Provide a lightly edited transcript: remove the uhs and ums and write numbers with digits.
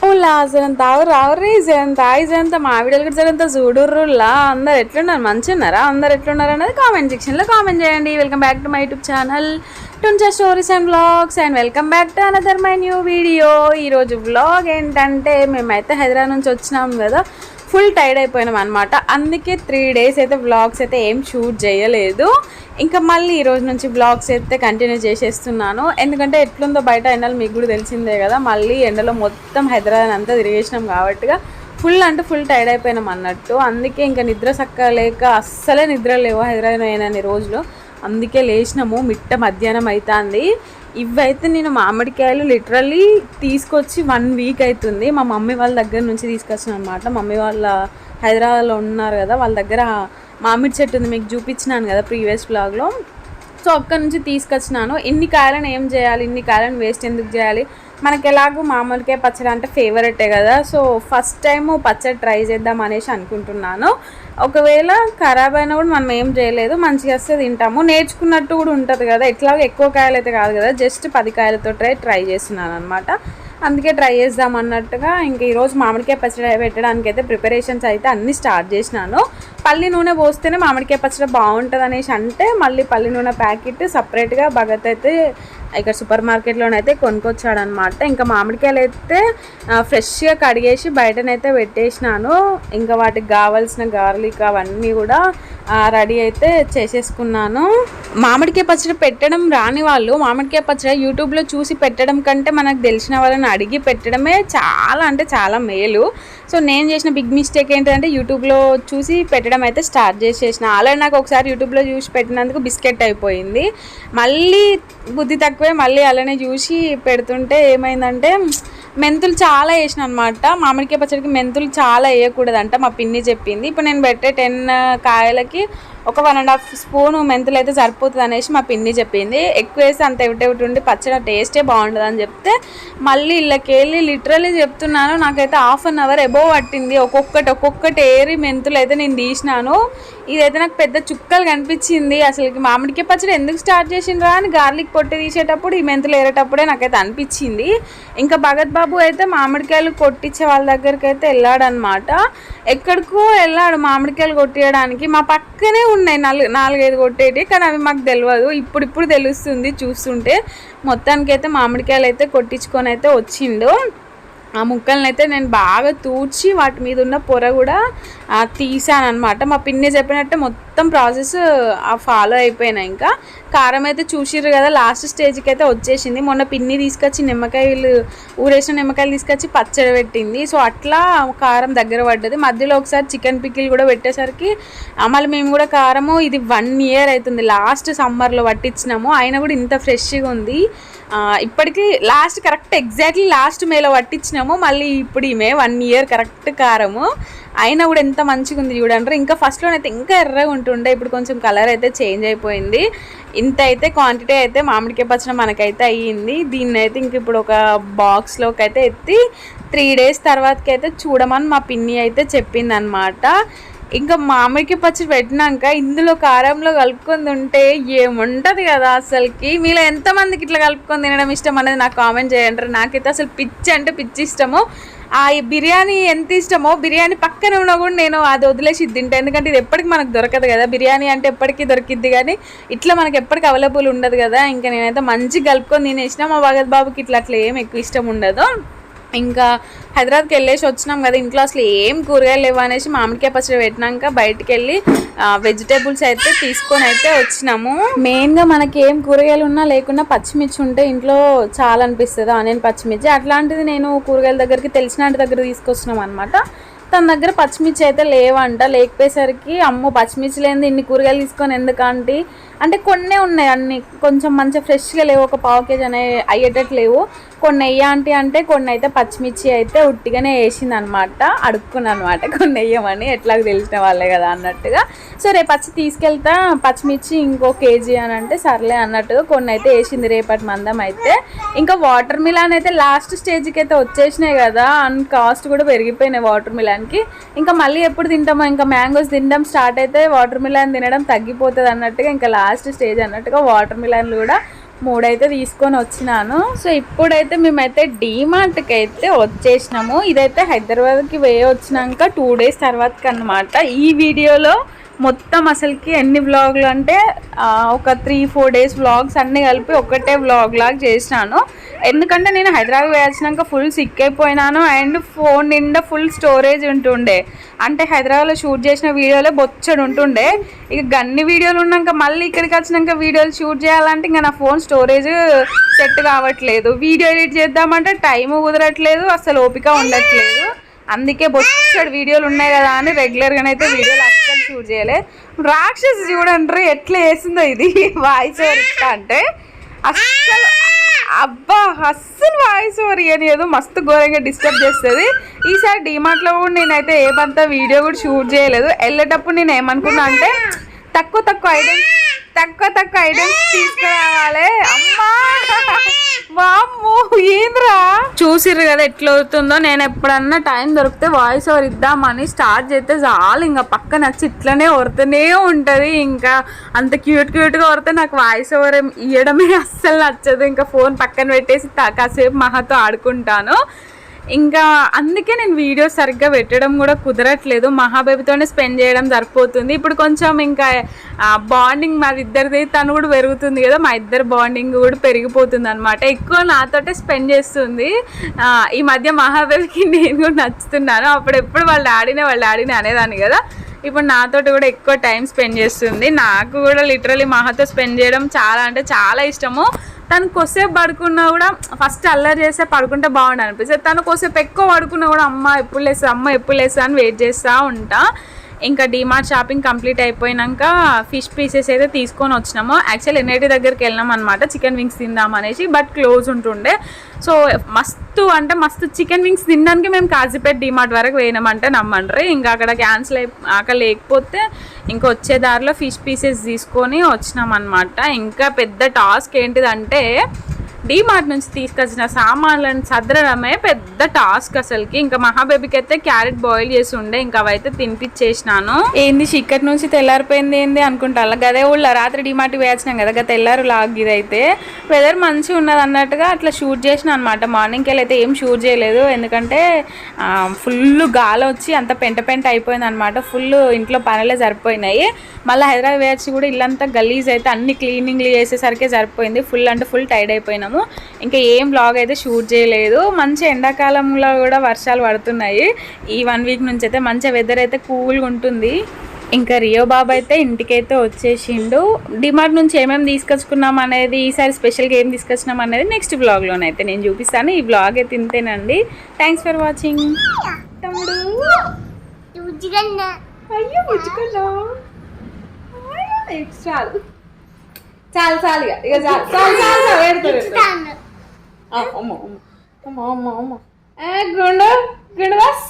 ఊళ్ళా జరంత రావుర్రీ జరంత జరంత మా వీడియోలు కూడా జరంత చూడుర్రులా అందరు ఎట్లున్నారు మంచిగా ఉన్నారా అందరు ఎట్లున్నారు అనేది కామెంట్ సెక్షన్లో కామెంట్ చేయండి. Welcome back to my YouTube channel టుంచా stories and vlogs and welcome back to another my new video. ఈరోజు వ్లాగ్ ఏంటంటే మేమైతే హైదరాబాద్ నుంచి వచ్చినాం కదా, ఫుల్ టైర్డ్ అయిపోయినాం అనమాట. అందుకే 3 days అయితే వ్లాగ్స్ అయితే ఏం షూట్ చేయలేదు. ఇంకా మళ్ళీ ఈరోజు నుంచి వ్లాగ్స్ అయితే కంటిన్యూ చేసేస్తున్నాను. ఎందుకంటే ఎట్లుందో బయట ఎండలు మీకు కూడా తెలిసిందే కదా, మళ్ళీ ఎండలో మొత్తం హైదరాబాద్ అంతా తిరిగేసినాం కాబట్టిగా ఫుల్ అంటే ఫుల్ టైర్డ్ అయిపోయినాం అన్నట్టు. అందుకే ఇంకా నిద్ర సక్కలేక అస్సలే నిద్ర లేవు హైదరాబాద్ అయినన్ని రోజులు. అందుకే లేచినాము మిట్ట మధ్యాహ్నం అవుతుంది. ఇవైతే నేను మామిడికాయలు లిటరల్లీ తీసుకొచ్చి 1 week అవుతుంది. మా మమ్మీ వాళ్ళ దగ్గర నుంచి తీసుకొచ్చాను అనమాట. మమ్మీ వాళ్ళ హైదరాబాద్లో ఉన్నారు కదా, వాళ్ళ దగ్గర మామిడి చెట్టు ఉంది, మీకు చూపించినాను కదా ప్రీవియస్ వ్లాగ్లో. సో అక్కడ నుంచి తీసుకొచ్చినాను. ఇన్ని కాయలను ఏం చేయాలి, ఇన్ని కాయలను వేస్ట్ ఎందుకు చేయాలి, మనకి ఎలాగో మామిడికాయ పచ్చడి అంటే ఫేవరెటే కదా. సో ఫస్ట్ టైము పచ్చడి ట్రై చేద్దాం అనేసి అనుకుంటున్నాను. ఒకవేళ ఖరాబ్ అయినా కూడా మనం ఏం చేయలేదు, మంచిగా వస్తే తింటాము. నేర్చుకున్నట్టు కూడా ఉంటుంది కదా, ఎట్లాగో ఎక్కువ కాయలు అయితే కాదు కదా, జస్ట్ 10 కాయలతో ట్రై చేస్తున్నాను అనమాట. అందుకే ట్రై చేద్దాం అన్నట్టుగా ఇంక ఈరోజు మామిడికాయ పచ్చడి పెట్టడానికి అయితే ప్రిపరేషన్స్ అయితే అన్నీ స్టార్ట్ చేసినాను. పల్లి నూనె పోస్తేనే మామిడికాయ పచ్చడి బాగుంటుంది అనేసి అంటే మళ్ళీ పల్లి నూనె ప్యాకెట్ సపరేట్గా భగత్ అయితే ఇక్కడ సూపర్ మార్కెట్లోనైతే కొనుక్కొచ్చాడనమాట. ఇంకా మామిడికాయలు అయితే ఫ్రెష్గా కడిగేసి బయటనైతే పెట్టేసినాను. ఇంకా వాటికి కావాల్సిన గార్లిక్ అవన్నీ కూడా రెడీ అయితే చేసేసుకున్నాను. మామిడికాయ పచ్చడి పెట్టడం రాని వాళ్ళు మామిడికాయ పచ్చడి యూట్యూబ్లో చూసి పెట్టడం కంటే మనకు తెలిసిన వాళ్ళని అడిగి పెట్టడమే చాలా అంటే చాలా మేలు. సో నేను చేసిన బిగ్ మిస్టేక్ ఏంటంటే యూట్యూబ్లో చూసి పెట్టడం అయితే స్టార్ట్ చేసేసిన. ఆల్రెడీ నాకు ఒకసారి యూట్యూబ్లో చూసి పెట్టినందుకు బిస్కెట్ అయిపోయింది. మళ్ళీ బుద్ధి తక్కువే మళ్ళీ అలానే చూసి పెడుతుంటే ఏమైందంటే మెంతులు చాలా వేసిన అనమాట. మామిడికాయ పచ్చడికి మెంతులు చాలా వేయకూడదంట, మా పిన్ని చెప్పింది. ఇప్పుడు నేను పెట్టే 10 కాయలకి ఒక 1.5 స్పూన్ మెంతులు అయితే సరిపోతుంది అనేసి మా పిన్ని చెప్పింది. ఎక్కువ వేస్తే అంత ఎవటి ఉండి పచ్చడి టేస్టే బాగుంటుంది అని చెప్తే మళ్ళీ ఇళ్ళకెళ్ళి లిటరల్లీ చెప్తున్నాను, నాకైతే 1/2 hour ఎబోవ్ పట్టింది. ఒక్కొక్కటి ఏరి మెంతులు అయితే నేను తీసినాను. ఇదైతే నాకు పెద్ద చుక్కలు కనిపించింది. అసలుకి మామిడికాయ పచ్చడి ఎందుకు స్టార్ట్ చేసిండ్రా అని గార్లిక్ పొట్టి తీసేటప్పుడు ఈ మెంతులు ఏరేటప్పుడే నాకైతే అనిపించింది. ఇంకా భగత్ బాబు అయితే మామిడికాయలు కొట్టించే వాళ్ళ దగ్గరికి అయితే వెళ్ళాడనమాట. ఎక్కడికో వెళ్ళాడు మామిడికాయలు కొట్టియడానికి. మా పక్కనే ఉన్నాయి 4-5 కొట్టేటి, కానీ అవి మాకు తెలియదు. ఇప్పుడు తెలుస్తుంది చూస్తుంటే. మొత్తానికి అయితే మామిడికాయలు అయితే కొట్టించుకొని అయితే వచ్చిండు. ఆ ముక్కల్ని అయితే నేను బాగా తూడ్చి వాటి మీద ఉన్న పొర కూడా తీసాను అనమాట. మా పిన్ని చెప్పినట్టే మొత్తం ప్రాసెస్ ఫాలో అయిపోయినా. ఇంకా కారం అయితే చూసిర్రు కదా, లాస్ట్ స్టేజ్కి అయితే వచ్చేసింది. మొన్న పిన్ని తీసుకొచ్చి ఊరేసిన నిమ్మకాయలు తీసుకొచ్చి పచ్చడి పెట్టింది. సో అట్లా కారం దగ్గర పడ్డది. మధ్యలో ఒకసారి చికెన్ పికిల్ కూడా పెట్టేసరికి మళ్ళీ మేము కూడా కారము ఇది 1 year అవుతుంది, లాస్ట్ సమ్మర్లో పట్టించినాము. అయినా కూడా ఇంత ఫ్రెష్గా ఉంది. ఇప్పటికీ కరెక్ట్ ఎగ్జాక్ట్లీ లాస్ట్ మేలో పట్టించినాము. మళ్ళీ ఇప్పుడు ఈమె 1 year కరెక్ట్ కారము అయినా కూడా ఎంత మంచిగా ఉంది చూడండి. ఇంకా ఫస్ట్లోనైతే ఇంకా ఎర్రగా ఉంటుండే, ఇప్పుడు కొంచెం కలర్ అయితే చేంజ్ అయిపోయింది. ఇంత అయితే క్వాంటిటీ అయితే మామిడికాయ పచ్చడి మనకైతే అయ్యింది. దీన్ని అయితే ఇంక ఇప్పుడు ఒక బాక్స్లోకి అయితే ఎత్తి 3 days తర్వాతకి అయితే చూడమని మా పిన్ని అయితే చెప్పింది అనమాట. ఇంకా మామిడికాయ పచ్చడి పెట్టినాక ఇందులో కారంలో కలుపుకొని ఉంటే ఏముంటుంది కదా అసలుకి. మీలో ఎంతమందికి ఇట్లా కలుపుకొని తినడం ఇష్టం అనేది నాకు కామెంట్ చేయండి. నాకైతే అసలు పిచ్చి అంటే పిచ్చి ఇష్టము. ఆ బిర్యానీ ఎంత ఇష్టమో, బిర్యానీ పక్కన ఉన్నా కూడా నేను అది వదిలేసి తింటాను. ఎందుకంటే ఇది ఎప్పటికి మనకు దొరకదు కదా, బిర్యానీ అంటే ఎప్పటికీ దొరికిద్ది కానీ ఇట్లా మనకి ఎప్పటికి అవైలబుల్ ఉండదు కదా. ఇంకా నేనైతే మంచిగా కలుపుకొని తినేసిన. మా భగత్ బాబుకి అట్లా ఏం ఎక్కువ ఇష్టం ఉండదు. ఇంకా హైదరాబాద్కి వెళ్ళేసి వచ్చినాం కదా, ఇంట్లో అసలు ఏం కూరగాయలు లేవు అనేసి మామిడికాయ పచ్చడి పెట్టినాక బయటికి వెళ్ళి వెజిటేబుల్స్ అయితే తీసుకొని అయితే వచ్చినాము. మెయిన్గా మనకి ఏం కూరగాయలు ఉన్నా లేకున్నా పచ్చిమిర్చి ఉంటే ఇంట్లో చాలా అనిపిస్తుంది, ఆనియన్ పచ్చిమిర్చి. అట్లాంటిది నేను కూరగాయల దగ్గరికి తెలిసిన దగ్గర తీసుకొచ్చినాం అనమాట. తన దగ్గర పచ్చిమిర్చి అయితే లేవంట. లేకపోయేసరికి అమ్మో పచ్చిమిర్చి లేనిది ఇన్ని కూరగాయలు తీసుకొని ఎందుకంటే అంటే కొన్నే ఉన్నాయి, అన్ని కొంచెం మంచిగా ఫ్రెష్గా లేవు, ఒక 1/4 kg అనే అయ్యేటట్టు లేవు. కొన్ని వెయ్యంటి అంటే కొన్ని అయితే పచ్చిమిర్చి అయితే ఉట్టిగానే వేసింది అనమాట. అడుక్కున్నాను అనమాట కొన్ని వెయ్యమని, ఎట్లాగ తెలిసిన వాళ్ళే కదా అన్నట్టుగా. సో రేపు వచ్చి తీసుకెళ్తా పచ్చిమిర్చి ఇంకో 1 kg అని అంటే సర్లే అన్నట్టుగా కొన్ని అయితే వేసింది రేపటి మందం అయితే. ఇంకా వాటర్ మిలాన్ అయితే లాస్ట్ స్టేజ్కి అయితే వచ్చేసినాయి కదా, అండ్ కాస్ట్ కూడా పెరిగిపోయినాయి వాటర్ మిలాన్కి. ఇంకా మళ్ళీ ఎప్పుడు తింటామో, ఇంకా మ్యాంగోస్ తినడం స్టార్ట్ అయితే వాటర్ మిలాన్ తినడం తగ్గిపోతుంది అన్నట్టుగా ఇంకా లాస్ట్ స్టేజ్ అన్నట్టుగా వాటర్ మిలాన్లు కూడా 3 అయితే తీసుకొని వచ్చినాను. సో ఇప్పుడైతే మేమైతే డీమార్ట్కి అయితే వచ్చేసినాము. ఇదైతే హైదరాబాద్కి పోయి వచ్చినాక 2 డేస్ తర్వాతకి అన్నమాట. ఈ వీడియోలో మొత్తం అసలుకి ఎన్ని వ్లాగ్లు అంటే ఒక 3-4 డేస్ వ్లాగ్స్ అన్నీ కలిపి ఒకటే వ్లాగ్ లాగా చేసినాను. ఎందుకంటే నేను హైదరాబాద్ వేసినాక ఫుల్ సిక్ అయిపోయినాను అండ్ ఫోన్ నిండా ఫుల్ స్టోరేజ్ ఉంటుండే. అంటే హైదరాబాద్లో షూట్ చేసిన వీడియోలే బొచ్చడు ఉంటుండే. ఇక అన్ని వీడియోలు ఉన్నాక మళ్ళీ ఇక్కడికి వచ్చినాక వీడియోలు షూట్ చేయాలంటే ఇంకా నా ఫోన్ స్టోరేజ్ సెట్ కావట్లేదు. వీడియో ఎడిట్ చేద్దామంటే టైం కుదరట్లేదు, అసలు ఓపిక ఉండట్లేదు. అందుకే బొచ్చడు వీడియోలు ఉన్నాయి కదా అని రెగ్యులర్గానైతే వీడియోలు అస్సలు షూట్ చేయలే. రాక్షసి చూడండి ఎట్లా వేసిందో ఇది వాయిస్ ఓవర్ ఇస్తా అంటే అస్సలు అబ్బా అస్సలు వాయిస్ ఓవర్ ఇయ్యలేదు, మస్తు ఘోరంగా డిస్టర్బ్ చేస్తుంది. ఈసారి డీమార్ట్లో కూడా నేనైతే ఏమంతా వీడియో కూడా షూట్ చేయలేదు. వెళ్ళేటప్పుడు నేను ఏమనుకున్నా అంటే తక్కువ ఐటమ్స్ తీసుకురావాలి. అమ్మా వామ్మో ఏంద్రా చూసిర్రు కదా ఎట్లా అవుతుందో. నేను ఎప్పుడన్నా టైం దొరికితే వాయిస్ ఓవర్ ఇద్దామని స్టార్ట్ చేస్తే చాలు ఇంకా పక్క నచ్చి ఇట్లనే వరుతూనే ఉంటుంది. ఇంకా అంత క్యూట్గా వరితే నాకు వాయిస్ ఓవర్ ఇవ్వడమే అస్సలు నచ్చదు. ఇంకా ఫోన్ పక్కన పెట్టేసి కాసేపు మహాతో ఆడుకుంటాను. ఇంకా అందుకే నేను వీడియోస్ సరిగ్గా పెట్టడం కూడా కుదరట్లేదు. మహాబేబీతోనే స్పెండ్ చేయడం సరిపోతుంది. ఇప్పుడు కొంచెం ఇంకా బాండింగ్ మా ఇద్దరిది తను కూడా పెరుగుతుంది కదా, మా ఇద్దరు బాండింగ్ కూడా పెరిగిపోతుంది అనమాట. ఎక్కువ నాతోటే స్పెండ్ చేస్తుంది. ఈ మధ్య మహాబేబీకి నేను కూడా నచ్చుతున్నాను. అప్పుడెప్పుడు వాళ్ళ డాడీనే అనేదాన్ని కదా, ఇప్పుడు నాతోటి కూడా ఎక్కువ టైం స్పెండ్ చేస్తుంది. నాకు కూడా లిటరలీ మహాతో స్పెండ్ చేయడం చాలా అంటే చాలా ఇష్టము. తను కొద్దిసేపు పడుకున్నా కూడా ఫస్ట్ అల్లరి చేస్తే పడుకుంటే బాగుండు అనిపిస్తుంది. తను కొద్దిసేపు ఎక్కువ పడుకున్నా కూడా అమ్మ ఎప్పుడు లేస్తా అని వెయిట్ చేస్తూ ఉంటా. ఇంకా డీమార్ట్ షాపింగ్ కంప్లీట్ అయిపోయినాక ఫిష్ పీసెస్ అయితే తీసుకొని వచ్చినాము. యాక్చువల్లీ ఎన్ఐటీ దగ్గరికి వెళ్ళినాం అనమాట చికెన్ వింగ్స్ తిందాం అనేసి, బట్ క్లోజ్ ఉంటుండే. సో మస్తు చికెన్ వింగ్స్ తినడానికి మేము కాజీపేట డీమార్ట్ వరకు పోయినామంటే నమ్మండ్రి. ఇంకా అక్కడ క్యాన్సిల్ లేకపోతే ఇంకా వచ్చే దారిలో ఫిష్ పీసెస్ తీసుకొని వచ్చినాం అనమాట. ఇంకా పెద్ద టాస్క్ ఏంటిదంటే డీమార్ట్ నుంచి తీసుకొచ్చిన సామాన్లను సదరడమే పెద్ద టాస్క్ అసలుకి. ఇంకా మహాబేబీకి అయితే క్యారెట్ బాయిల్ చేసి ఉండే, ఇంకా అవైతే తినిపించేసినాను. ఏంది చిక్కటి నుంచి తెల్లారిపోయింది ఏంది అనుకుంటా. గదే ఊళ్ళో రాత్రి డీమార్ట్ వేయించినాం కదా, తెల్లారు లాగ్ ఇదైతే వెదర్ మంచిగా ఉన్నది అన్నట్టుగా అట్లా షూట్ చేసిన అనమాట. మార్నింగ్కి వెళ్ళి అయితే ఏం షూట్ చేయలేదు, ఎందుకంటే ఫుల్ గాలి వచ్చి అంత పెంట అయిపోయింది అనమాట. ఫుల్ ఇంట్లో పనులే సరిపోయినాయి. మళ్ళీ హైదరాబాద్ వేసి కూడా ఇల్లంతా గలీజ్ అయితే అన్ని క్లీనింగ్లు చేసేసరికి సరిపోయింది. ఫుల్ టైర్డ్ అయిపోయినాము. ఇంకా ఏం బ్లాగ్ అయితే షూట్ చేయలేదు. మంచి ఎండాకాలంలో కూడా వర్షాలు పడుతున్నాయి. ఈ 1 వీక్ నుంచి అయితే మంచి వెదర్ అయితే కూల్గా ఉంటుంది. ఇంకా రియో బాబు అయితే ఇంటికైతే వచ్చేసిండు. డిమార్ట్ నుంచి ఏమేమి తీసుకొచ్చుకున్నాం అనేది, ఈసారి స్పెషల్గా ఏం తీసుకొచ్చినాం అనేది నెక్స్ట్ బ్లాగ్లోనైతే నేను చూపిస్తాను. ఈ బ్లాగ్ అయితే ఇంతేనండి. Thanks for watching. తమ్ముడు అయ్యో ముచ్చుకున్నా చాలు ఇక చాలు గుండు బస్